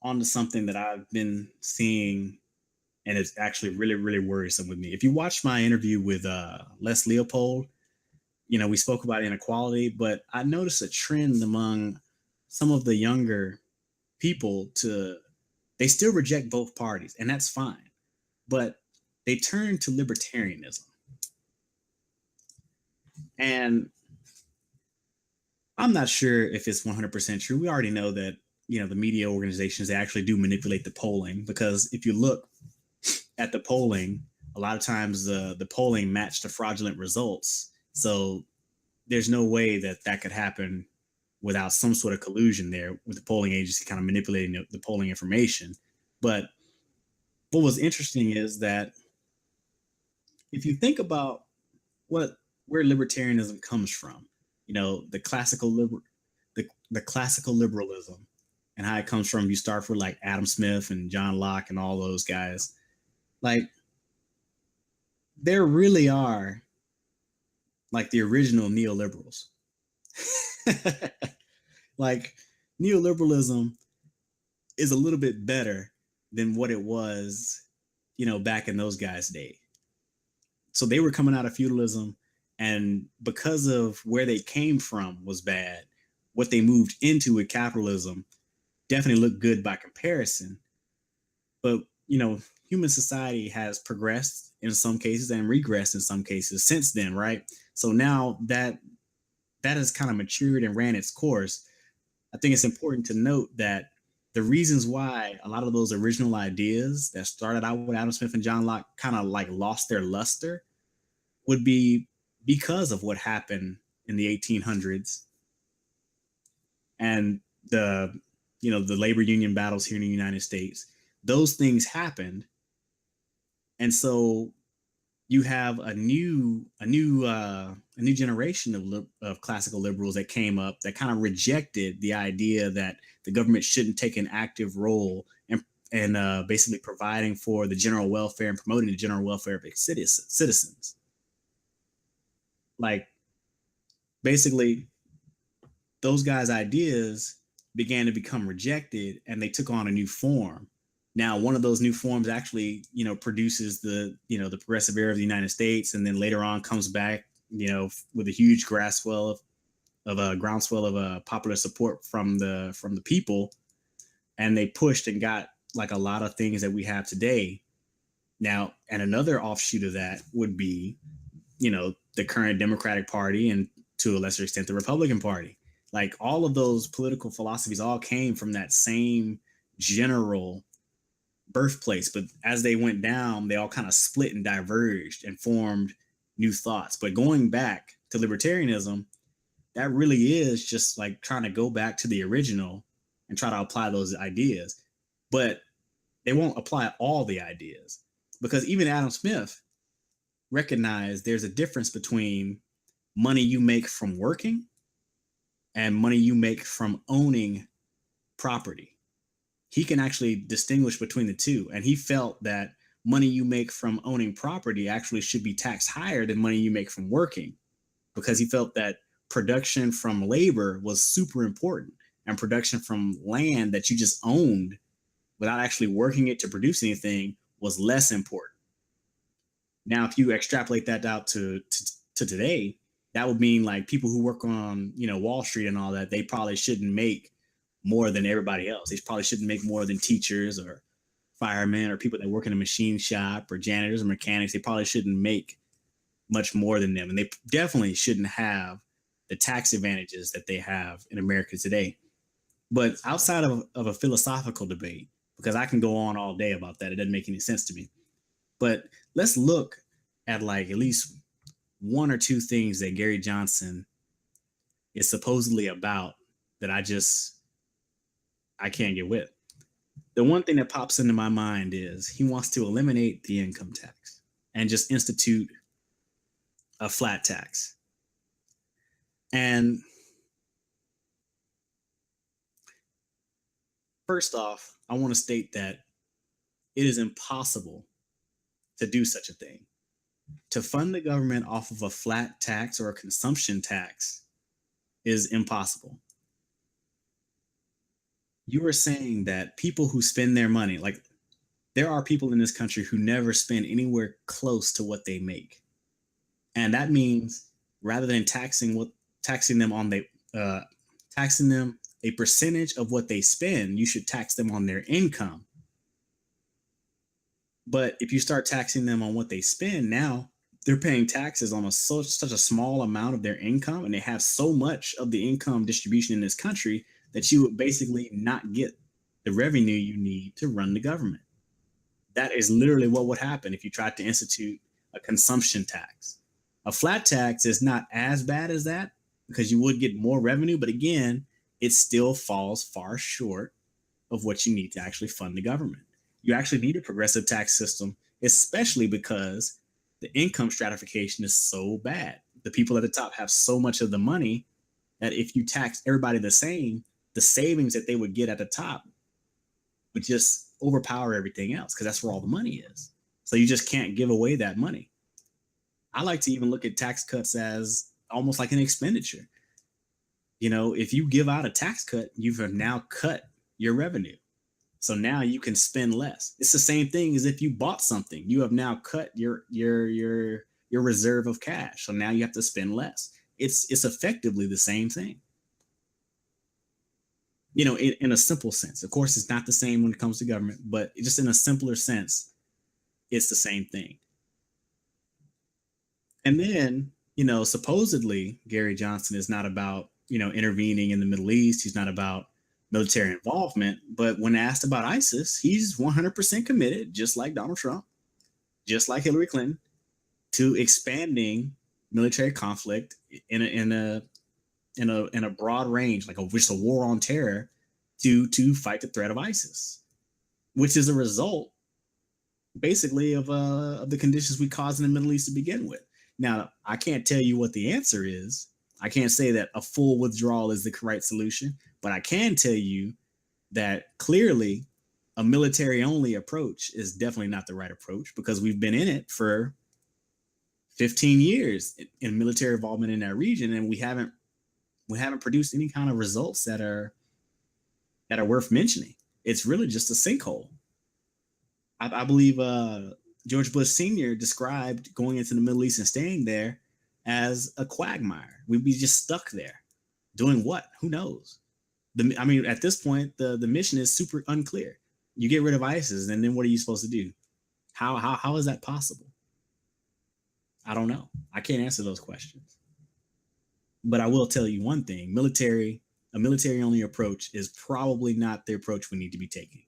onto something that I've been seeing, and it's actually really, really worrisome with me. If you watch my interview with Les Leopold, we spoke about inequality, but I noticed a trend among some of the younger people to they still reject both parties, and that's fine, but they turn to libertarianism. And I'm not sure if it's 100% true. We already know that, the media organizations, they actually do manipulate the polling, because if you look at the polling, a lot of times the polling matched the fraudulent results. So there's no way that that could happen without some sort of collusion there with the polling agency kind of manipulating the polling information. But what was interesting is that if you think about where libertarianism comes from, the the classical liberalism, and how it comes from, you start with like Adam Smith and John Locke and all those guys. Like, there really are like the original neoliberals. Like, neoliberalism is a little bit better than what it was, back in those guys' day. So they were coming out of feudalism, and because of where they came from was bad, what they moved into with capitalism definitely looked good by comparison. But, human society has progressed in some cases and regressed in some cases since then, right? So now that has kind of matured and ran its course. I think it's important to note that the reasons why a lot of those original ideas that started out with Adam Smith and John Locke kind of like lost their luster would be because of what happened in the 1800s and the labor union battles here in the United States. Those things happened, and so you have a new generation of classical liberals that came up that kind of rejected the idea that the government shouldn't take an active role and basically providing for the general welfare and promoting the general welfare of its citizens. Like, basically, those guys' ideas began to become rejected, and they took on a new form. Now, one of those new forms actually, produces the progressive era of the United States, and then later on comes back, with a huge groundswell of popular support from the people, and they pushed and got like a lot of things that we have today. Now, and another offshoot of that would be, the current Democratic Party, and to a lesser extent the Republican Party. Like, all of those political philosophies all came from that same general birthplace, but as they went down, they all kind of split and diverged and formed new thoughts. But going back to libertarianism, that really is just like trying to go back to the original and try to apply those ideas. But they won't apply all the ideas, because even Adam Smith recognized there's a difference between money you make from working and money you make from owning property. He can actually distinguish between the two. And he felt that money you make from owning property actually should be taxed higher than money you make from working, because he felt that production from labor was super important, and production from land that you just owned without actually working it to produce anything was less important. Now, if you extrapolate that out to today, that would mean like people who work on, Wall Street and all that, they probably shouldn't make more than everybody else. They probably shouldn't make more than teachers or firemen or people that work in a machine shop or janitors or mechanics. They probably shouldn't make much more than them. And they definitely shouldn't have the tax advantages that they have in America today. But outside of a philosophical debate, because I can go on all day about that, it doesn't make any sense to me. But let's look at like at least one or two things that Gary Johnson is supposedly about that I can't get with. The one thing that pops into my mind is he wants to eliminate the income tax and just institute a flat tax. And first off, I want to state that it is impossible to do such a thing. To fund the government off of a flat tax or a consumption tax is impossible. You were saying that people who spend their money, like there are people in this country who never spend anywhere close to what they make. And that means rather than taxing them on the uh, taxing them a percentage of what they spend, you should tax them on their income. But if you start taxing them on what they spend, now they're paying taxes on such a small amount of their income, and they have so much of the income distribution in this country that you would basically not get the revenue you need to run the government. That is literally what would happen if you tried to institute a consumption tax. A flat tax is not as bad as that because you would get more revenue, but again, it still falls far short of what you need to actually fund the government. You actually need a progressive tax system, especially because the income stratification is so bad. The people at the top have so much of the money that if you tax everybody the same, the savings that they would get at the top would just overpower everything else because that's where all the money is. So you just can't give away that money. I like to even look at tax cuts as almost like an expenditure. You know, if you give out a tax cut, you've now cut your revenue. So now you can spend less. It's the same thing as if you bought something. You have now cut your reserve of cash. So now you have to spend less. It's effectively the same thing. You know, in a simple sense. Of course, it's not the same when it comes to government, but just in a simpler sense, it's the same thing. And then, you know, supposedly Gary Johnson is not about, you know, intervening in the Middle East. He's not about military involvement. But when asked about ISIS, he's 100% committed, just like Donald Trump, just like Hillary Clinton, to expanding military conflict in a broad range, like just a war on terror, to fight the threat of ISIS, which is a result basically of the conditions we caused in the Middle East to begin with. Now, I can't tell you what the answer is. I can't say that a full withdrawal is the right solution, but I can tell you that clearly a military only approach is definitely not the right approach because we've been in it for 15 years in military involvement in that region, and we haven't produced any kind of results that are worth mentioning. It's really just a sinkhole. I believe George Bush Sr. described going into the Middle East and staying there as a quagmire. We'd be just stuck there. Doing what? Who knows? I mean, at this point, the mission is super unclear. You get rid of ISIS, and then what are you supposed to do? How is that possible? I don't know. I can't answer those questions. But I will tell you one thing: a military only approach is probably not the approach we need to be taking.